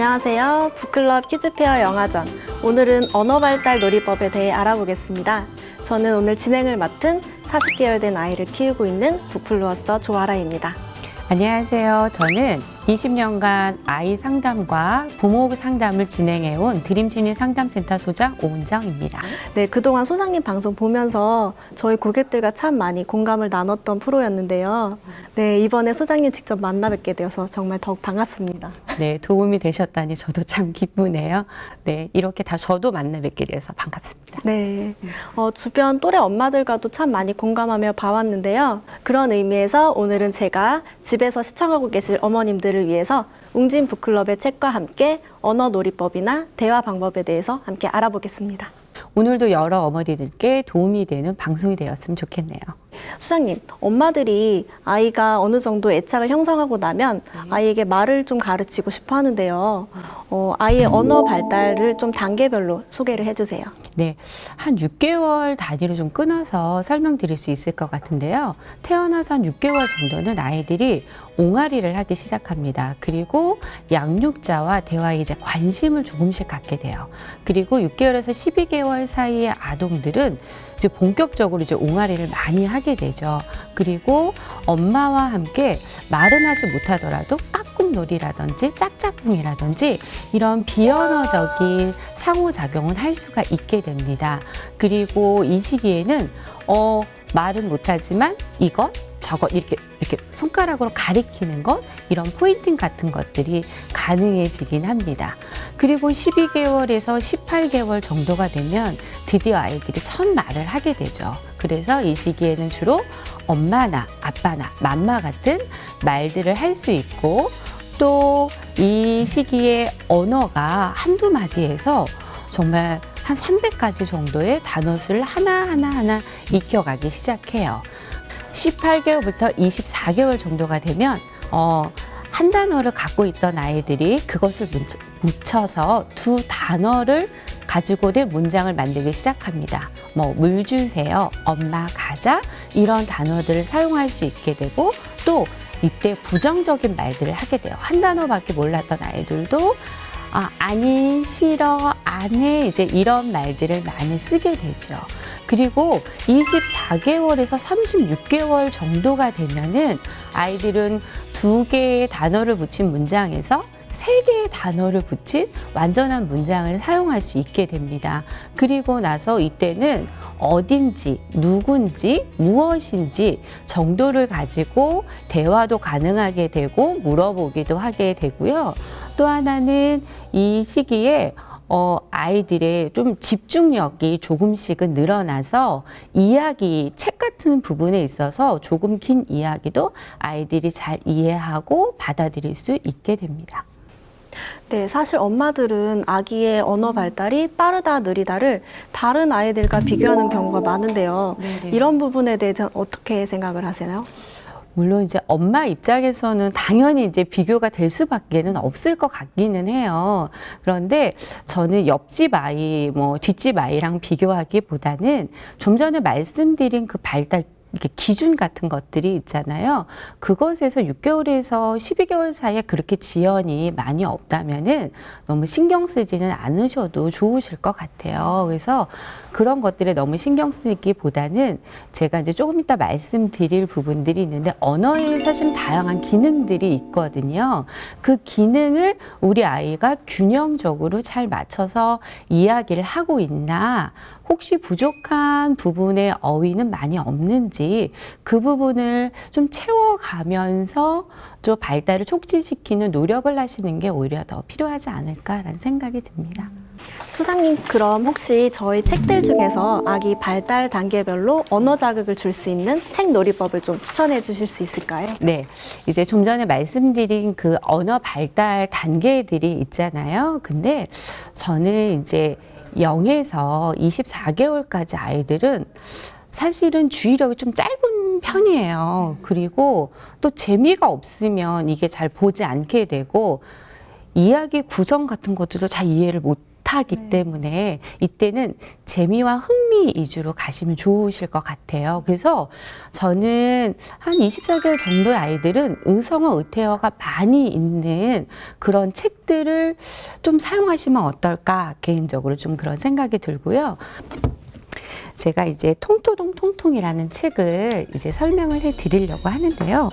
안녕하세요. 북클럽 키즈페어 영화전. 오늘은 언어 발달 놀이법에 대해 알아보겠습니다. 저는 오늘 진행을 맡은 40개월 된 아이를 키우고 있는 북플루어서 조아라입니다. 안녕하세요. 저는 20년간 아이 상담과 부모 상담을 진행해온 드림시민 상담센터 소장 오은정입니다. 네, 그동안 소장님 방송 보면서 저희 고객들과 참 많이 공감을 나눴던 프로였는데요. 네, 이번에 소장님 직접 만나 뵙게 되어서 정말 더욱 반갑습니다. 네, 도움이 되셨다니 저도 참 기쁘네요. 네, 이렇게 다 저도 만나 뵙게 돼서 반갑습니다. 네, 주변 또래 엄마들과도 참 많이 공감하며 봐왔는데요. 그런 의미에서 오늘은 제가 집에서 시청하고 계실 어머님들을 위해서 웅진 북클럽의 책과 함께 언어 놀이법이나 대화 방법에 대해서 함께 알아보겠습니다. 오늘도 여러 어머니들께 도움이 되는 방송이 되었으면 좋겠네요. 수장님, 엄마들이 아이가 어느 정도 애착을 형성하고 나면 아이에게 말을 좀 가르치고 싶어 하는데요. 아이의 언어 발달을 좀 단계별로 소개를 해주세요. 네, 한 6개월 단위로 좀 끊어서 설명드릴 수 있을 것 같은데요. 태어나서 한 6개월 정도는 아이들이 옹알이를 하기 시작합니다. 그리고 양육자와 대화에 이제 관심을 조금씩 갖게 돼요. 그리고 6개월에서 12개월 사이의 아동들은 이제 본격적으로 이제 옹알이를 많이 하게 되죠. 그리고 엄마와 함께 말은 하지 못하더라도 깍꿍놀이라든지 짝짝꿍이라든지 이런 비언어적인 상호작용은 할 수가 있게 됩니다. 그리고 이 시기에는 말은 못하지만 이것 저것 이렇게 손가락으로 가리키는 것, 이런 포인팅 같은 것들이 가능해지긴 합니다. 그리고 12개월에서 18개월 정도가 되면 드디어 아이들이 첫 말을 하게 되죠. 그래서 이 시기에는 주로 엄마나 아빠나 맘마 같은 말들을 할 수 있고, 또 이 시기에 언어가 한두 마디에서 정말 한 300가지 정도의 단어수를 하나 익혀가기 시작해요. 18개월부터 24개월 정도가 되면 한 단어를 갖고 있던 아이들이 그것을 묻혀서 두 단어를 가지고 된 문장을 만들기 시작합니다. 물 주세요, 엄마 가자, 이런 단어들을 사용할 수 있게 되고, 또 이때 부정적인 말들을 하게 돼요. 한 단어밖에 몰랐던 아이들도 아니, 싫어, 안 해, 이제 이런 말들을 많이 쓰게 되죠. 그리고 24개월에서 36개월 정도가 되면은 아이들은 2개의 단어를 붙인 문장에서 3개의 단어를 붙인 완전한 문장을 사용할 수 있게 됩니다. 그리고 나서 이때는 어딘지, 누군지, 무엇인지 정도를 가지고 대화도 가능하게 되고 물어보기도 하게 되고요. 또 하나는 이 시기에 아이들의 좀 집중력이 조금씩은 늘어나서 이야기, 책 같은 부분에 있어서 조금 긴 이야기도 아이들이 잘 이해하고 받아들일 수 있게 됩니다. 네, 사실 엄마들은 아기의 언어 발달이 빠르다, 느리다를 다른 아이들과 비교하는 경우가 많은데요. 네네. 이런 부분에 대해서 어떻게 생각을 하세요? 물론 이제 엄마 입장에서는 당연히 이제 비교가 될 수밖에는 없을 것 같기는 해요. 그런데 저는 옆집 아이, 뒷집 아이랑 비교하기보다는 좀 전에 말씀드린 그 발달 이렇게 기준 같은 것들이 있잖아요. 그것에서 6개월에서 12개월 사이에 그렇게 지연이 많이 없다면은 너무 신경 쓰지는 않으셔도 좋으실 것 같아요. 그래서 그런 것들에 너무 신경 쓰기보다는 제가 이제 조금 이따 말씀드릴 부분들이 있는데, 언어에 사실 다양한 기능들이 있거든요. 그 기능을 우리 아이가 균형적으로 잘 맞춰서 이야기를 하고 있나, 혹시 부족한 부분의 어휘는 많이 없는지 그 부분을 좀 채워가면서 좀 발달을 촉진시키는 노력을 하시는 게 오히려 더 필요하지 않을까라는 생각이 듭니다. 소장님, 그럼 혹시 저희 책들 중에서 아기 발달 단계별로 언어 자극을 줄 수 있는 책 놀이법을 좀 추천해 주실 수 있을까요? 네, 이제 좀 전에 말씀드린 그 언어 발달 단계들이 있잖아요. 근데 저는 이제 0에서 24개월까지 아이들은 사실은 주의력이 좀 짧은 편이에요. 그리고 또 재미가 없으면 이게 잘 보지 않게 되고, 이야기 구성 같은 것들도 잘 이해를 못 급하기 네. 때문에 이때는 재미와 흥미 위주로 가시면 좋으실 것 같아요. 그래서 저는 한 24개월 정도의 아이들은 의성어, 의태어가 많이 있는 그런 책들을 좀 사용하시면 어떨까 개인적으로 좀 그런 생각이 들고요. 제가 이제 통토동 통통이라는 책을 이제 설명을 해 드리려고 하는데요.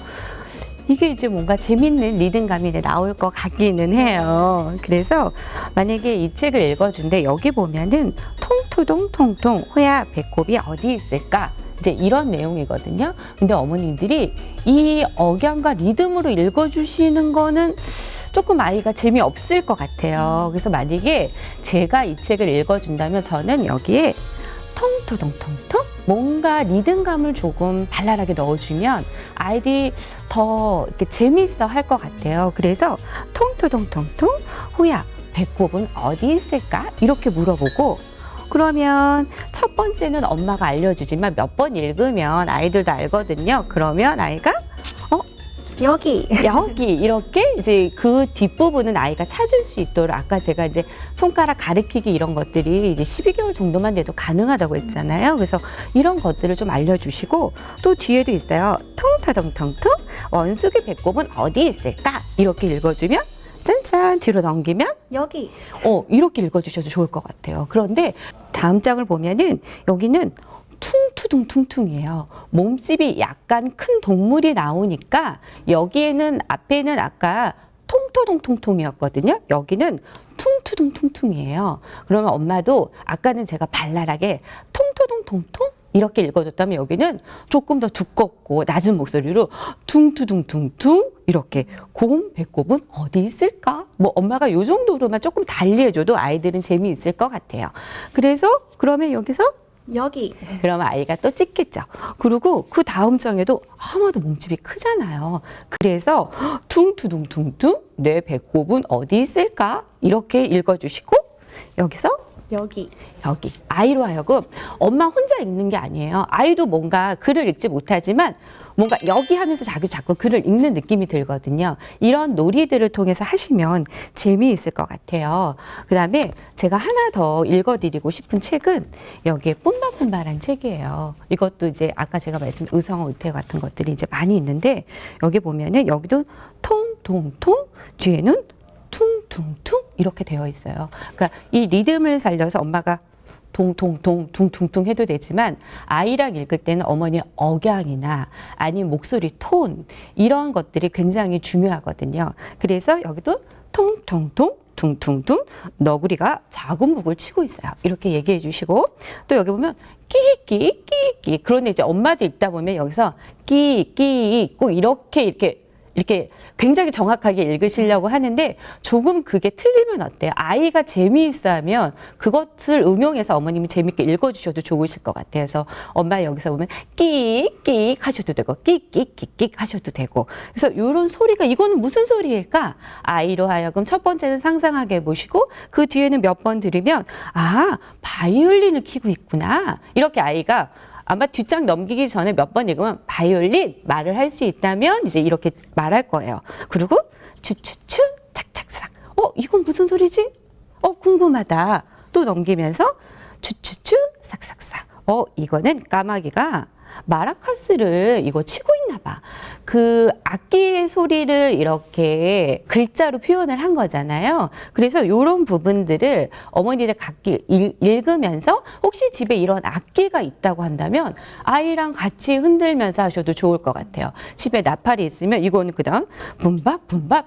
이게 이제 뭔가 재밌는 리듬감이 나올 것 같기는 해요. 그래서 만약에 이 책을 읽어준데 여기 보면은 통토동 통통 호야 배꼽이 어디 있을까? 이제 이런 내용이거든요. 근데 어머님들이 이 억양과 리듬으로 읽어주시는 거는 조금 아이가 재미없을 것 같아요. 그래서 만약에 제가 이 책을 읽어준다면 저는 여기에 통토동통통 뭔가 리듬감을 조금 발랄하게 넣어주면 아이들이 더 이렇게 재미있어 할 것 같아요. 그래서 통토동통통 호야 배꼽은 어디 있을까? 이렇게 물어보고 그러면 첫 번째는 엄마가 알려주지만 몇 번 읽으면 아이들도 알거든요. 그러면 아이가 여기. 여기 이렇게 이제 그 뒷부분은 아이가 찾을 수 있도록 아까 제가 이제 손가락 가리키기 이런 것들이 이제 12개월 정도만 돼도 가능하다고 했잖아요. 그래서 이런 것들을 좀 알려주시고 또 뒤에도 있어요. 통타동통통 원숭이 배꼽은 어디 있을까? 이렇게 읽어주면 짠짠 뒤로 넘기면 여기. 이렇게 읽어주셔도 좋을 것 같아요. 그런데 다음 장을 보면은 여기는 퉁투둥퉁퉁이에요. 몸집이 약간 큰 동물이 나오니까 여기에는 앞에는 아까 통토동통통이었거든요. 여기는 퉁투둥퉁퉁이에요. 그러면 엄마도 아까는 제가 발랄하게 통토동통통 이렇게 읽어줬다면 여기는 조금 더 두껍고 낮은 목소리로 퉁투둥퉁퉁 이렇게 곰 배꼽은 어디 있을까? 뭐 엄마가 요 정도로만 조금 달리 해줘도 아이들은 재미있을 것 같아요. 그래서 그러면 여기서 여기. 그러면 아이가 또 찍겠죠. 그리고 그 다음 장에도 아마도 몸집이 크잖아요. 그래서 퉁투둥퉁퉁 내 배꼽은 어디 있을까? 이렇게 읽어주시고 여기서 여기. 여기 아이로 하여금 엄마 혼자 읽는 게 아니에요. 아이도 뭔가 글을 읽지 못하지만 뭔가 여기 하면서 자꾸 글을 읽는 느낌이 들거든요. 이런 놀이들을 통해서 하시면 재미있을 것 같아요. 그 다음에 제가 하나 더 읽어드리고 싶은 책은 여기에 뿜바뿜바란 책이에요. 이것도 이제 아까 제가 말씀드린 의성어, 의태어 같은 것들이 이제 많이 있는데 여기 보면은 여기도 통통통 뒤에는 퉁퉁퉁 이렇게 되어 있어요. 그러니까 이 리듬을 살려서 엄마가 동통통 둥퉁퉁 해도 되지만 아이랑 읽을 때는 어머니의 억양이나 아니면 목소리 톤 이런 것들이 굉장히 중요하거든요. 그래서 여기도 통통통 둥퉁둥 너구리가 작은 북을 치고 있어요. 이렇게 얘기해 주시고 또 여기 보면 끼끼 끼끼 그런데 이제 엄마도 읽다 보면 여기서 끼끼 꼭 이렇게 굉장히 정확하게 읽으시려고 하는데 조금 그게 틀리면 어때요? 아이가 재미있어하면 그것을 응용해서 어머님이 재밌게 읽어주셔도 좋으실 것 같아요. 그래서 엄마 여기서 보면 끼익 하셔도 되고 끼익 하셔도 되고 그래서 이런 소리가 이거는 무슨 소리일까? 아이로 하여금 첫 번째는 상상하게 해보시고 그 뒤에는 몇 번 들으면 아 바이올린을 키고 있구나 이렇게 아이가 아마 뒷장 넘기기 전에 몇 번 읽으면 바이올린 말을 할 수 있다면 이제 이렇게 말할 거예요. 그리고 추추추 착착삭. 이건 무슨 소리지? 궁금하다. 또 넘기면서 추추추 삭삭삭. 이거는 까마귀가 마라카스를 이거 치고 있나 봐. 그 악기의 소리를 이렇게 글자로 표현을 한 거잖아요. 그래서 이런 부분들을 어머니들 각기 읽으면서 혹시 집에 이런 악기가 있다고 한다면 아이랑 같이 흔들면서 하셔도 좋을 것 같아요. 집에 나팔이 있으면 이거는 그다음 붐바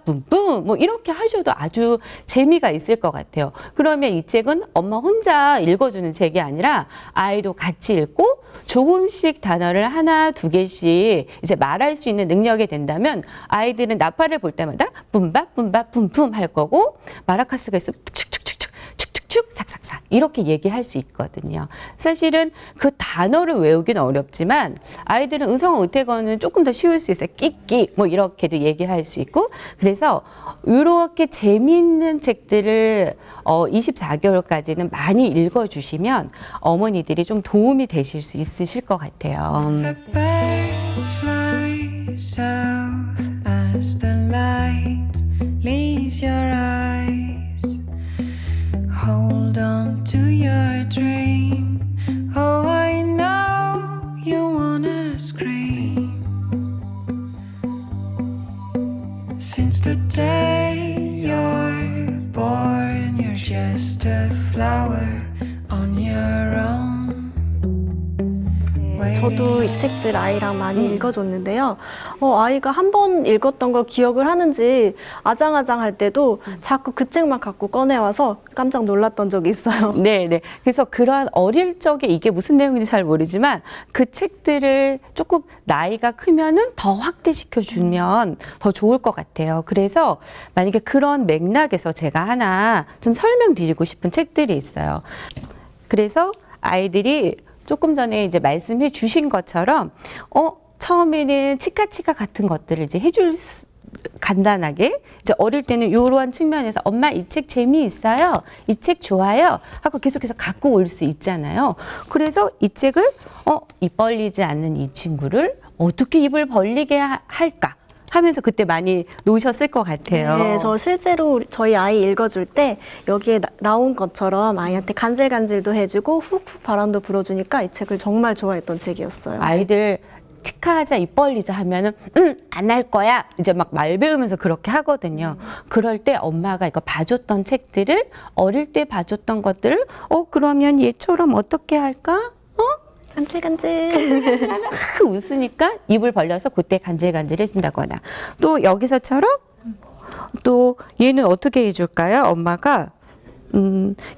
붐붐 뭐 이렇게 하셔도 아주 재미가 있을 것 같아요. 그러면 이 책은 엄마 혼자 읽어주는 책이 아니라 아이도 같이 읽고 조금씩 단어를 하나 두 개씩 이제 말할 수 있는 능력이 된다면 아이들은 나팔을 볼 때마다 붐바 붐붐 할 거고 마라카스가 있으면 축축축축 삭삭삭 이렇게 얘기할 수 있거든요. 사실은 그 단어를 외우기는 어렵지만 아이들은 의성어, 의태어는 조금 더 쉬울 수 있어요. 끼끼 뭐 이렇게도 얘기할 수 있고 그래서 이렇게 재미있는 책들을 24개월까지는 많이 읽어주시면 어머니들이 좀 도움이 되실 수 있으실 것 같아요. The birds fly south as the light leaves your eyes. Hold 저도 이 책들 아이랑 많이 읽어줬는데요. 아이가 한 번 읽었던 걸 기억을 하는지 아장아장할 때도 자꾸 그 책만 갖고 꺼내와서 깜짝 놀랐던 적이 있어요. 네, 네. 그래서 그러한 어릴 적에 이게 무슨 내용인지 잘 모르지만 그 책들을 조금 나이가 크면은 더 확대시켜 주면 더 좋을 것 같아요. 그래서 만약에 그런 맥락에서 제가 하나 좀 설명드리고 싶은 책들이 있어요. 그래서 아이들이 조금 전에 이제 말씀해 주신 것처럼 처음에는 치카치카 같은 것들을 이제 해줄 간단하게 이제 어릴 때는 이러한 측면에서 엄마 이 책 재미있어요, 이 책 좋아요 하고 계속해서 갖고 올 수 있잖아요. 그래서 이 책을 입 벌리지 않는 이 친구를 어떻게 입을 벌리게 할까 하면서 그때 많이 놓으셨을 것 같아요. 네, 저 실제로 저희 아이 읽어줄 때 여기에 나온 것처럼 아이한테 간질간질도 해주고 훅훅 바람도 불어주니까 이 책을 정말 좋아했던 책이었어요. 아이들 치카하자 입 벌리자 하면은 안 할 거야 이제 막 말 배우면서 그렇게 하거든요. 그럴 때 엄마가 이거 봐줬던 책들을 어릴 때 봐줬던 것들을 그러면 얘처럼 어떻게 할까? 간질간질. 하면 웃으니까 입을 벌려서 그때 간질간질 해준다거나 또 여기서처럼 또 얘는 어떻게 해줄까요? 엄마가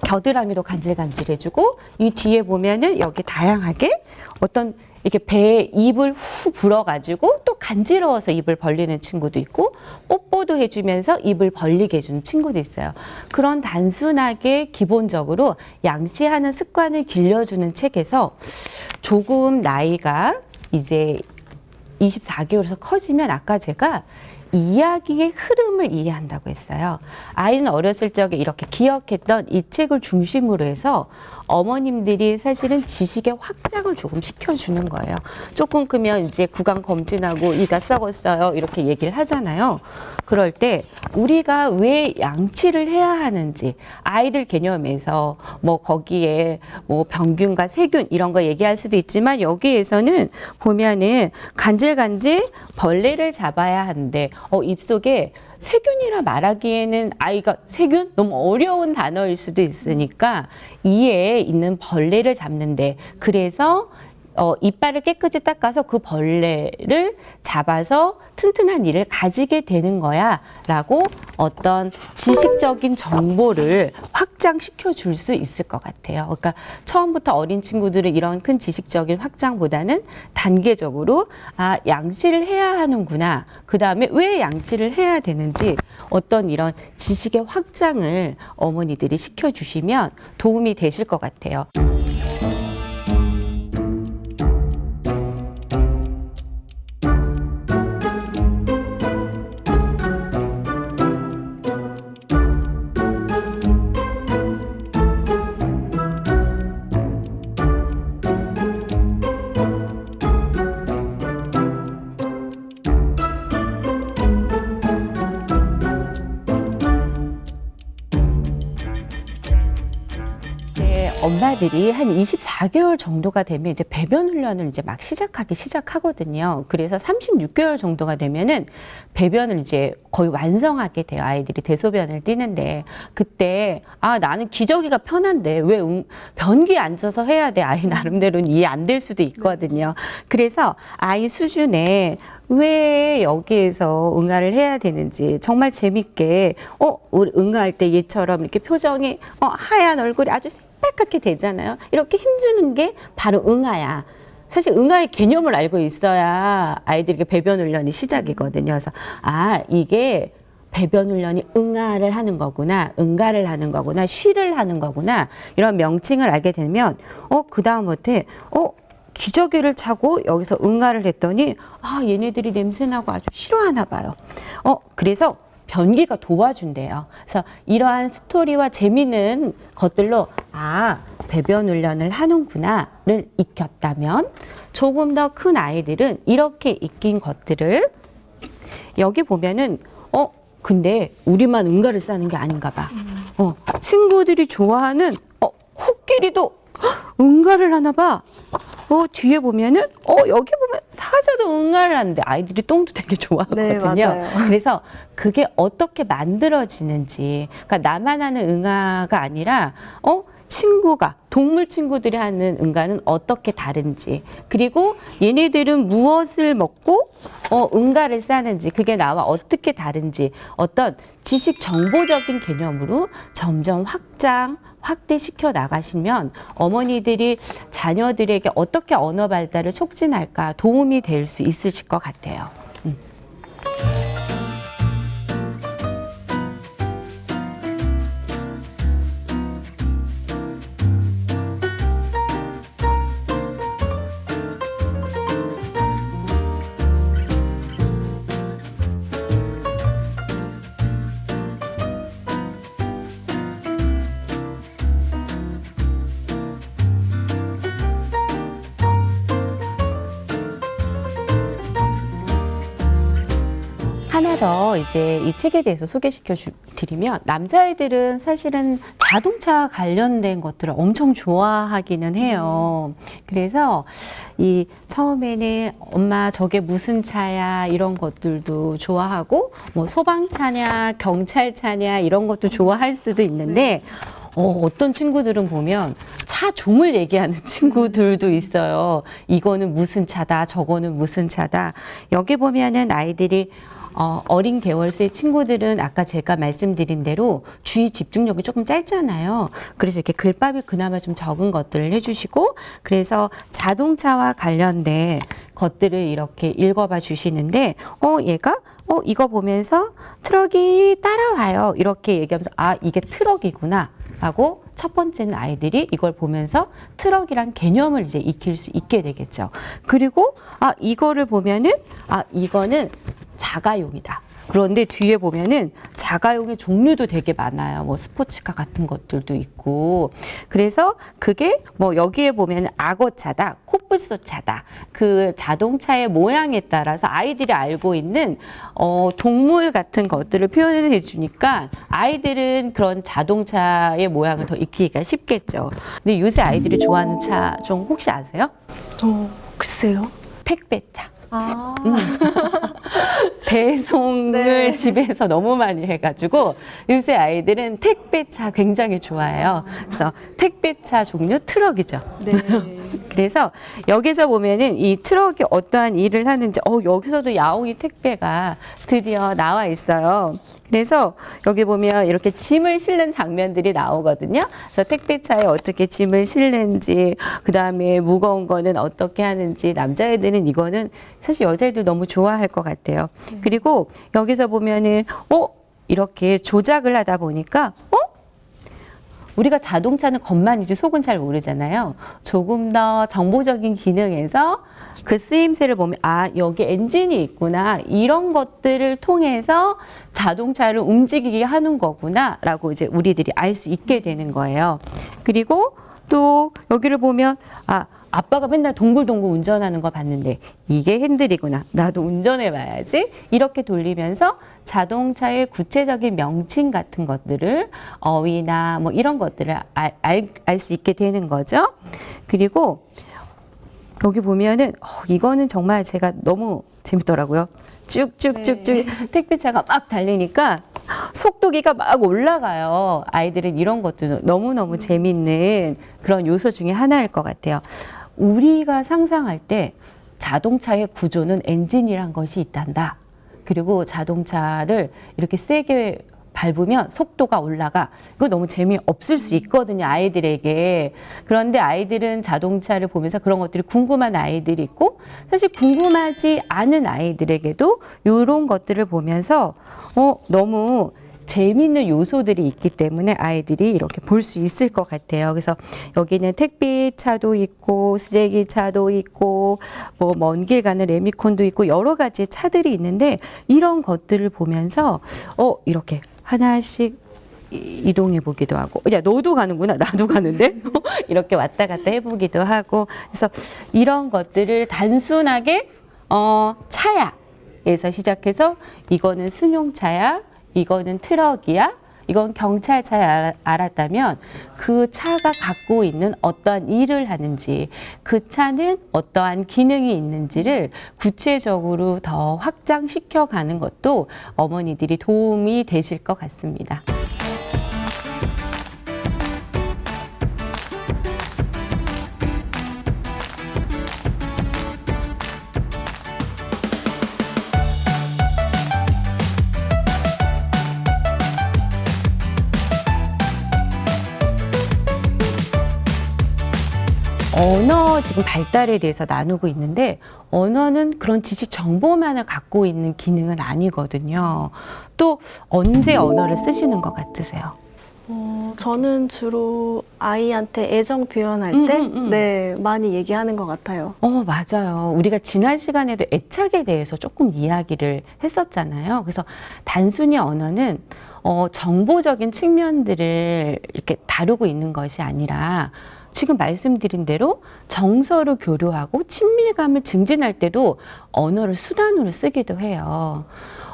겨드랑이도 간질간질 해주고 이 뒤에 보면은 여기 다양하게 어떤 이렇게 배에 입을 후 불어가지고 또 간지러워서 입을 벌리는 친구도 있고 뽀뽀도 해주면서 입을 벌리게 해주는 친구도 있어요. 그런 단순하게 기본적으로 양치하는 습관을 길러주는 책에서 조금 나이가 이제 24개월에서 커지면 아까 제가 이야기의 흐름을 이해한다고 했어요. 아이는 어렸을 적에 이렇게 기억했던 이 책을 중심으로 해서 어머님들이 사실은 지식의 확장을 조금 시켜주는 거예요. 조금 크면 이제 구강 검진하고 이가 썩었어요 이렇게 얘기를 하잖아요. 그럴 때 우리가 왜 양치를 해야 하는지 아이들 개념에서 뭐 거기에 뭐 병균과 세균 이런 거 얘기할 수도 있지만 여기에서는 보면은 간질간질 벌레를 잡아야 하는데 입속에 세균이라 말하기에는 아이가 세균? 너무 어려운 단어일 수도 있으니까 이에 있는 벌레를 잡는데 그래서 이빨을 깨끗이 닦아서 그 벌레를 잡아서 튼튼한 이를 가지게 되는 거야 라고 어떤 지식적인 정보를 확장시켜 줄 수 있을 것 같아요. 그러니까 처음부터 어린 친구들은 이런 큰 지식적인 확장보다는 단계적으로 양치를 해야 하는구나. 그 다음에 왜 양치를 해야 되는지 어떤 이런 지식의 확장을 어머니들이 시켜주시면 도움이 되실 것 같아요. 엄마들이 한 24개월 정도가 되면 이제 배변 훈련을 이제 막 시작하거든요. 그래서 36개월 정도가 되면은 배변을 이제 거의 완성하게 돼요. 아이들이 대소변을 띄는데 그때 나는 기저귀가 편한데 왜 변기에 앉아서 해야 돼? 아이 나름대로는 이해 안 될 수도 있거든요. 그래서 아이 수준에 왜 여기에서 응아를 해야 되는지 정말 재밌게 우리 응아할 때 얘처럼 이렇게 표정이 하얀 얼굴이 아주 새빨갛게 되잖아요. 이렇게 힘주는 게 바로 응아야. 사실 응아의 개념을 알고 있어야 아이들에게 배변 훈련이 시작이거든요. 그래서 이게 배변 훈련이 응아를 하는 거구나, 응가를 하는 거구나, 쉬를 하는 거구나 이런 명칭을 알게 되면 그 다음부터 기저귀를 차고 여기서 응아를 했더니 얘네들이 냄새나고 아주 싫어하나 봐요. 그래서 변기가 도와준대요. 그래서 이러한 스토리와 재미있는 것들로 배변 훈련을 하는구나를 익혔다면 조금 더 큰 아이들은 이렇게 익힌 것들을 여기 보면은 근데 우리만 응가를 싸는 게 아닌가 봐. 친구들이 좋아하는 코끼리도 응가를 하나 봐. 뒤에 보면은 여기 보면 사자도 응아를 하는데 아이들이 똥도 되게 좋아하거든요. 네, 맞아요. 그래서 그게 어떻게 만들어지는지, 그러니까 나만 하는 응아가 아니라 친구가 동물 친구들이 하는 응가는 어떻게 다른지, 그리고 얘네들은 무엇을 먹고 응가를 싸는지, 그게 나와 어떻게 다른지 어떤 지식 정보적인 개념으로 점점 확대시켜 나가시면 어머니들이 자녀들에게 어떻게 언어 발달을 촉진할까 도움이 될 수 있으실 것 같아요. 하나 더 이제 이 책에 대해서 소개시켜 드리면, 남자아이들은 사실은 자동차 관련된 것들을 엄청 좋아하기는 해요. 그래서 이 처음에는 엄마 저게 무슨 차야 이런 것들도 좋아하고, 뭐 소방차냐 경찰차냐 이런 것도 좋아할 수도 있는데 어떤 친구들은 보면 차 종을 얘기하는 친구들도 있어요. 이거는 무슨 차다, 저거는 무슨 차다. 여기 보면은 아이들이 어린 개월수의 친구들은 아까 제가 말씀드린 대로 주의 집중력이 조금 짧잖아요. 그래서 이렇게 글밥이 그나마 좀 적은 것들을 해주시고, 그래서 자동차와 관련된 것들을 이렇게 읽어봐 주시는데, 얘가 이거 보면서 트럭이 따라와요 이렇게 얘기하면서 이게 트럭이구나 하고, 첫 번째는 아이들이 이걸 보면서 트럭이란 개념을 이제 익힐 수 있게 되겠죠. 그리고 이거를 보면은 이거는 자가용이다. 그런데 뒤에 보면은 자가용의 종류도 되게 많아요. 뭐 스포츠카 같은 것들도 있고. 그래서 그게 뭐 여기에 보면 악어차다, 코뿔소차다. 그 자동차의 모양에 따라서 아이들이 알고 있는 동물 같은 것들을 표현해 주니까 아이들은 그런 자동차의 모양을 더 익히기가 쉽겠죠. 근데 요새 아이들이 좋아하는 차 좀 혹시 아세요? 글쎄요. 택배차. 배송을 집에서 너무 많이 해가지고 요새 아이들은 택배차 굉장히 좋아해요. 그래서 택배차 종류 트럭이죠. 네. 그래서 여기서 보면은 이 트럭이 어떠한 일을 하는지, 여기서도 야옹이 택배가 드디어 나와 있어요. 그래서 여기 보면 이렇게 짐을 실는 장면들이 나오거든요. 그래서 택배차에 어떻게 짐을 실는지, 그 다음에 무거운 거는 어떻게 하는지, 남자애들은 이거는 사실 여자애들 너무 좋아할 것 같아요. 그리고 여기서 보면은 이렇게 조작을 하다 보니까 우리가 자동차는 겉만이지 속은 잘 모르잖아요. 조금 더 정보적인 기능에서 그 쓰임새를 보면 여기 엔진이 있구나, 이런 것들을 통해서 자동차를 움직이게 하는 거구나 라고 이제 우리들이 알 수 있게 되는 거예요. 그리고 또 여기를 보면 아빠가 맨날 동글동글 운전하는 거 봤는데 이게 핸들이구나, 나도 운전해 봐야지, 이렇게 돌리면서 자동차의 구체적인 명칭 같은 것들을 어휘나 뭐 이런 것들을 알 수 있게 되는 거죠. 그리고 여기 보면은 이거는 정말 제가 너무 재밌더라고요. 쭉쭉쭉쭉 택배차가 막 달리니까 속도기가 막 올라가요. 아이들은 이런 것도 너무너무 재밌는 그런 요소 중에 하나일 것 같아요. 우리가 상상할 때 자동차의 구조는 엔진이란 것이 있단다. 그리고 자동차를 이렇게 세게 밟으면 속도가 올라가. 이거 너무 재미없을 수 있거든요, 아이들에게. 그런데 아이들은 자동차를 보면서 그런 것들이 궁금한 아이들이 있고, 사실 궁금하지 않은 아이들에게도 이런 것들을 보면서 너무 재미있는 요소들이 있기 때문에 아이들이 이렇게 볼 수 있을 것 같아요. 그래서 여기는 택배차도 있고 쓰레기차도 있고 뭐 먼 길 가는 레미콘도 있고 여러 가지 차들이 있는데, 이런 것들을 보면서 이렇게 하나씩 이동해 보기도 하고, 야 너도 가는구나, 나도 가는데 이렇게 왔다 갔다 해보기도 하고. 그래서 이런 것들을 단순하게 차야에서 시작해서 이거는 승용차야, 이거는 트럭이야, 이건 경찰차에 알았다면 그 차가 갖고 있는 어떠한 일을 하는지, 그 차는 어떠한 기능이 있는지를 구체적으로 더 확장시켜 가는 것도 어머니들이 도움이 되실 것 같습니다. 언어 지금 발달에 대해서 나누고 있는데 언어는 그런 지식 정보만을 갖고 있는 기능은 아니거든요. 또 언제 언어를 쓰시는 것 같으세요? 저는 주로 아이한테 애정 표현할 때 네, 많이 얘기하는 것 같아요. 맞아요. 우리가 지난 시간에도 애착에 대해서 조금 이야기를 했었잖아요. 그래서 단순히 언어는 정보적인 측면들을 이렇게 다루고 있는 것이 아니라 지금 말씀드린 대로 정서를 교류하고 친밀감을 증진할 때도 언어를 수단으로 쓰기도 해요.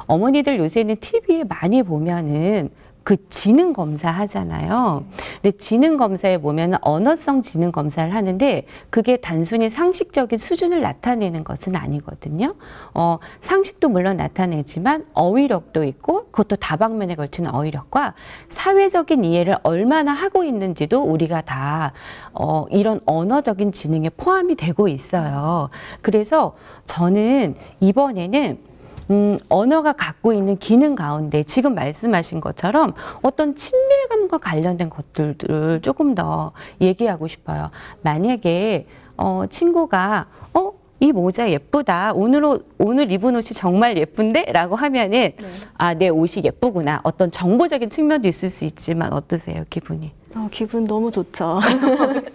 어머니들 요새는 TV에 많이 보면은 그 지능 검사 하잖아요. 근데 지능 검사에 보면 언어성 지능 검사를 하는데 그게 단순히 상식적인 수준을 나타내는 것은 아니거든요. 상식도 물론 나타내지만 어휘력도 있고 그것도 다방면에 걸치는 어휘력과 사회적인 이해를 얼마나 하고 있는지도 우리가 다 이런 언어적인 지능에 포함이 되고 있어요. 그래서 저는 이번에는 언어가 갖고 있는 기능 가운데 지금 말씀하신 것처럼 어떤 친밀감과 관련된 것들을 조금 더 얘기하고 싶어요. 만약에 친구가 이 모자 예쁘다. 오늘 입은 옷이 정말 예쁜데? 라고 하면은 내 옷이 예쁘구나. 어떤 정보적인 측면도 있을 수 있지만 어떠세요? 기분이? 기분 너무 좋죠.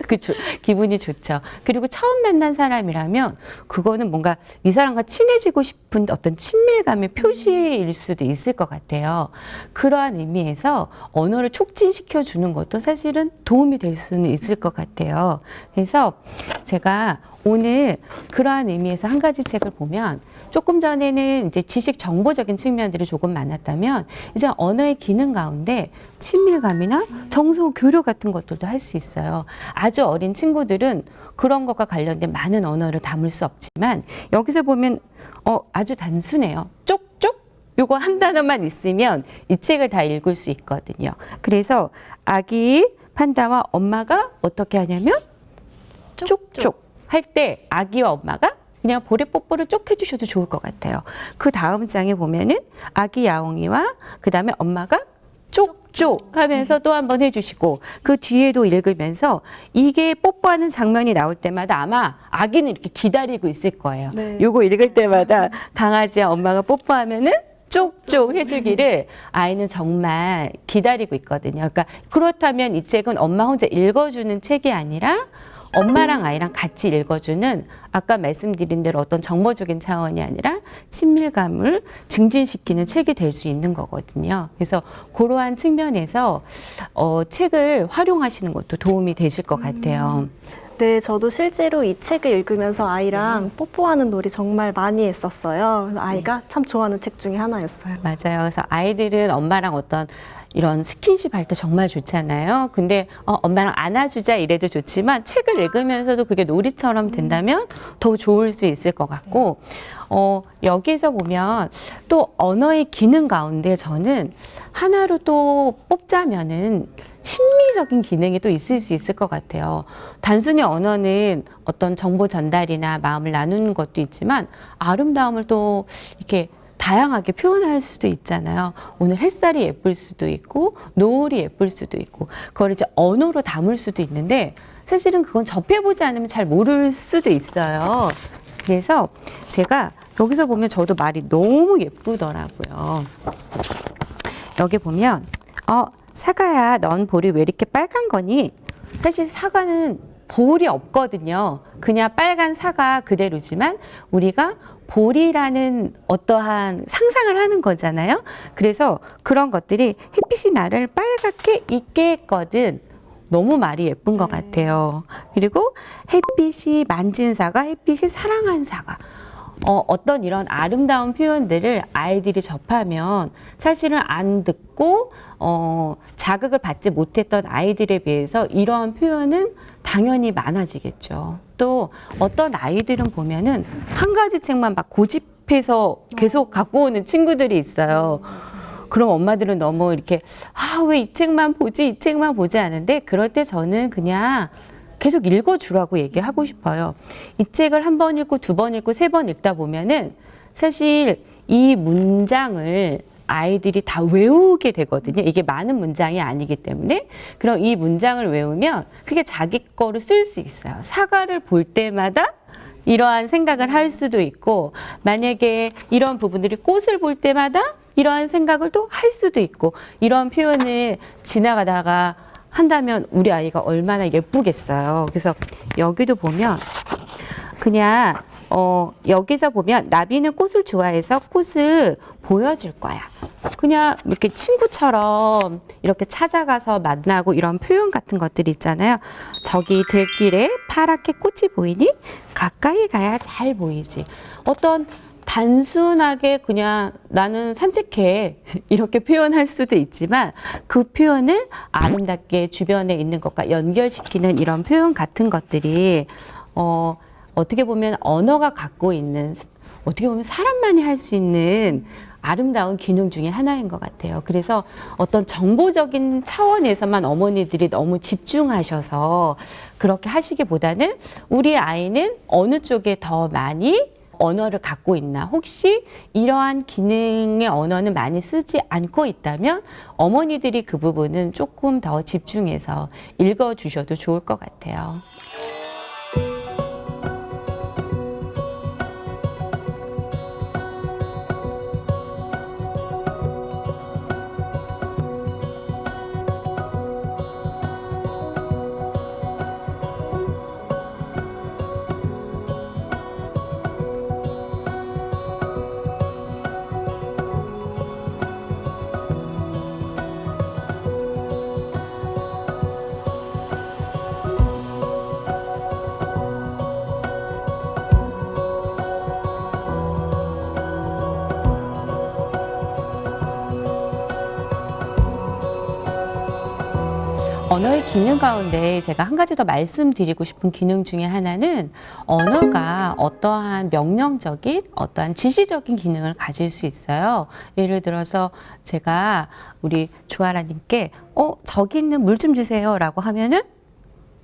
그렇죠. 기분이 좋죠. 그리고 처음 만난 사람이라면 그거는 뭔가 이 사람과 친해지고 싶은 어떤 친밀감의 표시일 수도 있을 것 같아요. 그러한 의미에서 언어를 촉진시켜 주는 것도 사실은 도움이 될 수는 있을 것 같아요. 그래서 제가 오늘 그러한 의미에서 한 가지 책을 보면 조금 전에는 이제 지식 정보적인 측면들이 조금 많았다면 이제 언어의 기능 가운데 친밀감이나 정서 교류 같은 것들도 할 수 있어요. 아주 어린 친구들은 그런 것과 관련된 많은 언어를 담을 수 없지만 여기서 보면 아주 단순해요. 쪽쪽 요거 한 단어만 있으면 이 책을 다 읽을 수 있거든요. 그래서 아기 판다와 엄마가 어떻게 하냐면 쪽쪽 할 때 아기와 엄마가 그냥 볼에 뽀뽀를 쪽 해주셔도 좋을 것 같아요. 그 다음 장에 보면은 아기 야옹이와 그 다음에 엄마가 쪽쪽 하면서 또 한 번 해주시고 그 뒤에도 읽으면서 이게 뽀뽀하는 장면이 나올 때마다 아마 아기는 이렇게 기다리고 있을 거예요. 네. 요거 읽을 때마다 강아지와 엄마가 뽀뽀하면은 쪽쪽 해주기를 아이는 정말 기다리고 있거든요. 그러니까 그렇다면 이 책은 엄마 혼자 읽어주는 책이 아니라 엄마랑 아이랑 같이 읽어주는 아까 말씀드린 대로 어떤 정보적인 차원이 아니라 친밀감을 증진시키는 책이 될 수 있는 거거든요. 그래서 그러한 측면에서 책을 활용하시는 것도 도움이 되실 것 같아요. 네, 저도 실제로 이 책을 읽으면서 아이랑 뽀뽀하는 놀이 정말 많이 했었어요. 그래서 아이가 참 좋아하는 책 중에 하나였어요. 맞아요. 그래서 아이들은 엄마랑 어떤 이런 스킨십 할 때 정말 좋잖아요. 근데 엄마랑 안아주자 이래도 좋지만 책을 읽으면서도 그게 놀이처럼 된다면 더 좋을 수 있을 것 같고 여기서 보면 또 언어의 기능 가운데 저는 하나로 또 뽑자면은 심미적인 기능이 또 있을 수 있을 것 같아요. 단순히 언어는 어떤 정보 전달이나 마음을 나누는 것도 있지만 아름다움을 또 이렇게 다양하게 표현할 수도 있잖아요. 오늘 햇살이 예쁠 수도 있고 노을이 예쁠 수도 있고 그걸 이제 언어로 담을 수도 있는데 사실은 그건 접해보지 않으면 잘 모를 수도 있어요. 그래서 제가 여기서 보면 저도 말이 너무 예쁘더라고요. 여기 보면 사과야 넌 볼이 왜 이렇게 빨간 거니? 사실 사과는 볼이 없거든요. 그냥 빨간 사과 그대로지만 우리가 볼이라는 어떠한 상상을 하는 거잖아요. 그래서 그런 것들이 햇빛이 나를 빨갛게 있게 했거든. 너무 말이 예쁜 것 같아요. 그리고 햇빛이 만진 사과, 햇빛이 사랑한 사과. 어떤 이런 아름다운 표현들을 아이들이 접하면 사실은 안 듣고 자극을 받지 못했던 아이들에 비해서 이러한 표현은 당연히 많아지겠죠. 또 어떤 아이들은 보면은 한 가지 책만 막 고집해서 계속 갖고 오는 친구들이 있어요. 그럼 엄마들은 너무 이렇게 왜 이 책만 보지 이 책만 보지 않은데 그럴 때 저는 그냥 계속 읽어주라고 얘기하고 싶어요. 이 책을 한 번 읽고 두 번 읽고 세 번 읽다 보면은 사실 이 문장을 아이들이 다 외우게 되거든요. 이게 많은 문장이 아니기 때문에. 그럼 이 문장을 외우면 그게 자기 거로 쓸 수 있어요. 사과를 볼 때마다 이러한 생각을 할 수도 있고, 만약에 이런 부분들이 꽃을 볼 때마다 이러한 생각을 또 할 수도 있고, 이런 표현을 지나가다가 한다면 우리 아이가 얼마나 예쁘겠어요. 그래서 여기도 보면 그냥 여기서 보면 나비는 꽃을 좋아해서 꽃을 보여줄 거야. 그냥 이렇게 친구처럼 이렇게 찾아가서 만나고 이런 표현 같은 것들 있잖아요. 저기 들길에 파랗게 꽃이 보이니? 가까이 가야 잘 보이지. 어떤 단순하게 그냥 나는 산책해 이렇게 표현할 수도 있지만 그 표현을 아름답게 주변에 있는 것과 연결시키는 이런 표현 같은 것들이 어떻게 보면 언어가 갖고 있는, 어떻게 보면 사람만이 할 수 있는 아름다운 기능 중에 하나인 것 같아요. 그래서 어떤 정보적인 차원에서만 어머니들이 너무 집중하셔서 그렇게 하시기보다는 우리 아이는 어느 쪽에 더 많이 언어를 갖고 있나, 혹시 이러한 기능의 언어는 많이 쓰지 않고 있다면 어머니들이 그 부분은 조금 더 집중해서 읽어주셔도 좋을 것 같아요. 언어의 기능 가운데 제가 한 가지 더 말씀드리고 싶은 기능 중에 하나는, 언어가 어떠한 명령적인, 어떠한 지시적인 기능을 가질 수 있어요. 예를 들어서 제가 우리 조아라님께 저기 있는 물 좀 주세요 라고 하면은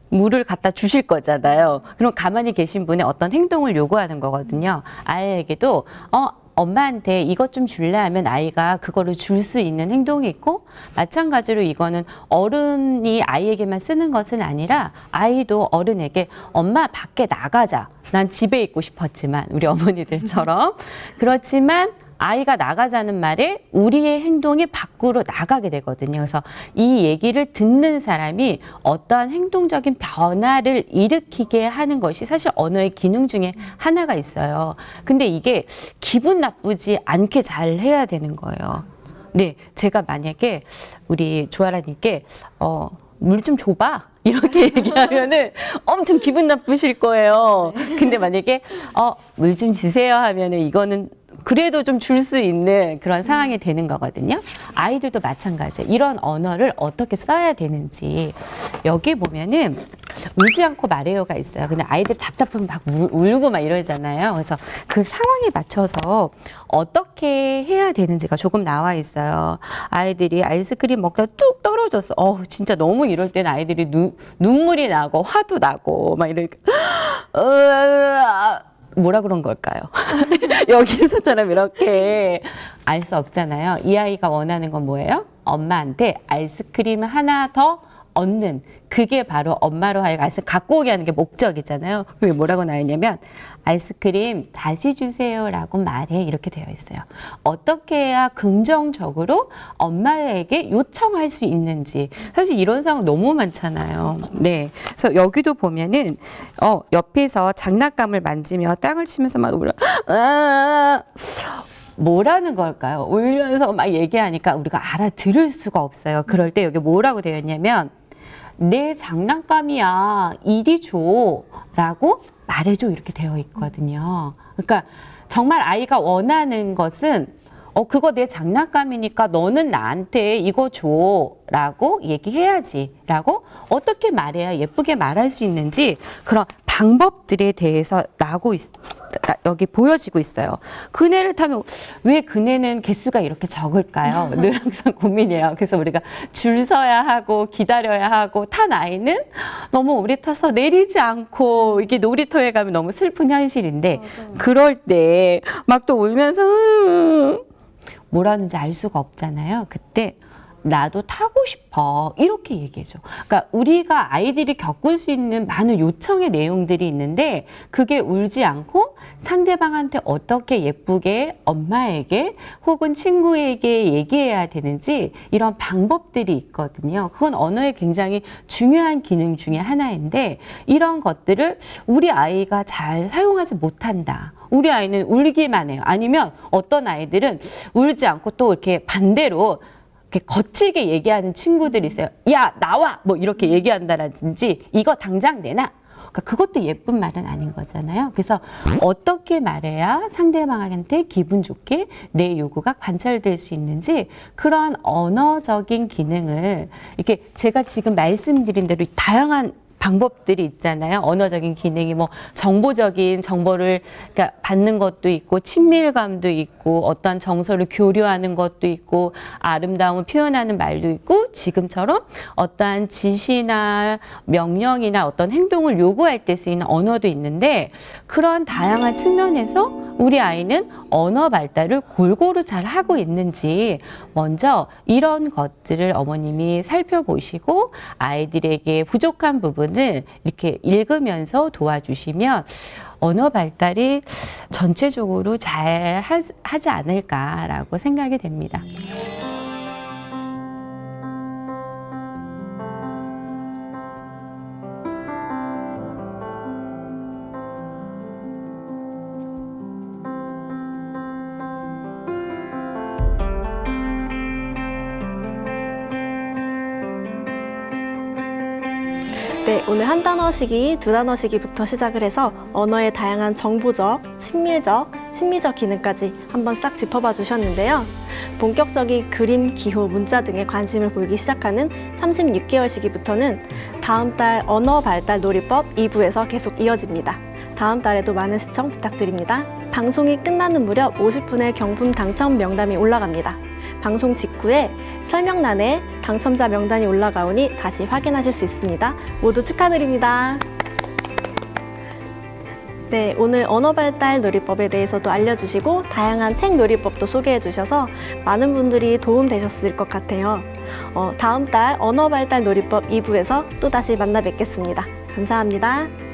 물을 갖다 주실 거잖아요. 그럼 가만히 계신 분의 어떤 행동을 요구하는 거거든요. 아이에게도 엄마한테 이것 좀 줄래 하면 아이가 그거를 줄 수 있는 행동이 있고, 마찬가지로 이거는 어른이 아이에게만 쓰는 것은 아니라 아이도 어른에게 엄마 밖에 나가자. 난 집에 있고 싶었지만, 우리 어머니들처럼. 그렇지만 아이가 나가자는 말에 우리의 행동이 밖으로 나가게 되거든요. 그래서 이 얘기를 듣는 사람이 어떠한 행동적인 변화를 일으키게 하는 것이 사실 언어의 기능 중에 하나가 있어요. 근데 이게 기분 나쁘지 않게 잘 해야 되는 거예요. 네, 제가 만약에 우리 조아라님께 물 좀 줘봐 이렇게 얘기하면은 엄청 기분 나쁘실 거예요. 근데 만약에 물 좀 주세요 하면은 이거는 그래도 좀 줄 수 있는 그런 상황이 되는 거거든요. 아이들도 마찬가지예요. 이런 언어를 어떻게 써야 되는지. 여기 보면은 울지 않고 말해요가 있어요. 근데 아이들 답답하면 막 울고 막 이러잖아요. 그래서 그 상황에 맞춰서 어떻게 해야 되는지가 조금 나와 있어요. 아이들이 아이스크림 먹다가 뚝 떨어졌어. 진짜 너무 이럴 때는 아이들이 눈물이 나고 화도 나고 막 이러니까 뭐라 그런 걸까요? 여기서처럼 이렇게 알 수 없잖아요. 이 아이가 원하는 건 뭐예요? 엄마한테 아이스크림 하나 더 얻는, 그게 바로 엄마로 하여금 아이스크림 갖고 오게 하는 게 목적이잖아요. 그게 뭐라고 나와 있냐면 아이스크림 다시 주세요 라고 말해, 이렇게 되어 있어요. 어떻게 해야 긍정적으로 엄마에게 요청할 수 있는지. 사실 이런 상황 너무 많잖아요. 네. 그래서 여기도 보면은 옆에서 장난감을 만지며 땅을 치면서 막 울어. 뭐라는 걸까요? 울면서 막 얘기하니까 우리가 알아들을 수가 없어요. 그럴 때 여기 뭐라고 되어 있냐면 내 장난감이야, 이리 줘 라고 말해줘, 이렇게 되어 있거든요. 그러니까 정말 아이가 원하는 것은 그거 내 장난감이니까 너는 나한테 이거 줘 라고 얘기해야지 라고 어떻게 말해야 예쁘게 말할 수 있는지, 그런 방법들에 대해서 여기 보여지고 있어요. 그네를 타면 왜 그네는 개수가 이렇게 적을까요? 늘 항상 고민이에요. 그래서 우리가 줄 서야 하고 기다려야 하고, 탄 아이는 너무 오래 타서 내리지 않고, 이게 놀이터에 가면 너무 슬픈 현실인데, 맞아요. 그럴 때 막 또 울면서 뭐라는지 알 수가 없잖아요. 그때 나도 타고 싶어 이렇게 얘기해줘. 그러니까 우리가 아이들이 겪을 수 있는 많은 요청의 내용들이 있는데 그게 울지 않고 상대방한테 어떻게 예쁘게 엄마에게 혹은 친구에게 얘기해야 되는지 이런 방법들이 있거든요. 그건 언어의 굉장히 중요한 기능 중에 하나인데 이런 것들을 우리 아이가 잘 사용하지 못한다. 우리 아이는 울기만 해요. 아니면 어떤 아이들은 울지 않고 또 이렇게 반대로 이렇게 거칠게 얘기하는 친구들이 있어요. 야, 나와! 뭐 이렇게 얘기한다든지 이거 당장 내놔. 그러니까 그것도 예쁜 말은 아닌 거잖아요. 그래서 어떻게 말해야 상대방한테 기분 좋게 내 요구가 관철될 수 있는지 그런 언어적인 기능을 이렇게 제가 지금 말씀드린 대로 다양한 방법들이 있잖아요. 언어적인 기능이 뭐 정보적인 정보를 그러니까 받는 것도 있고 친밀감도 있고 어떤 정서를 교류하는 것도 있고 아름다움을 표현하는 말도 있고 지금처럼 어떠한 지시나 명령이나 어떤 행동을 요구할 때 쓰이는 언어도 있는데 그런 다양한 측면에서 우리 아이는 언어 발달을 골고루 잘 하고 있는지 먼저 이런 것들을 어머님이 살펴보시고 아이들에게 부족한 부분을 이렇게 읽으면서 도와주시면 언어 발달이 전체적으로 잘 하지 않을까라고 생각이 됩니다. 네, 오늘 한 단어시기, 두 단어시기부터 시작을 해서 언어의 다양한 정보적, 친밀적, 심미적 기능까지 한번 싹 짚어봐 주셨는데요. 본격적인 그림, 기호, 문자 등에 관심을 보이기 시작하는 36개월 시기부터는 다음 달 언어 발달 놀이법 2부에서 계속 이어집니다. 다음 달에도 많은 시청 부탁드립니다. 방송이 끝나는 무렵 50분의 경품 당첨 명단이 올라갑니다. 방송 직후에 설명란에 당첨자 명단이 올라가오니 다시 확인하실 수 있습니다. 모두 축하드립니다. 네, 오늘 언어발달 놀이법에 대해서도 알려주시고 다양한 책 놀이법도 소개해 주셔서 많은 분들이 도움되셨을 것 같아요. 다음 달 언어발달 놀이법 2부에서 또 다시 만나 뵙겠습니다. 감사합니다.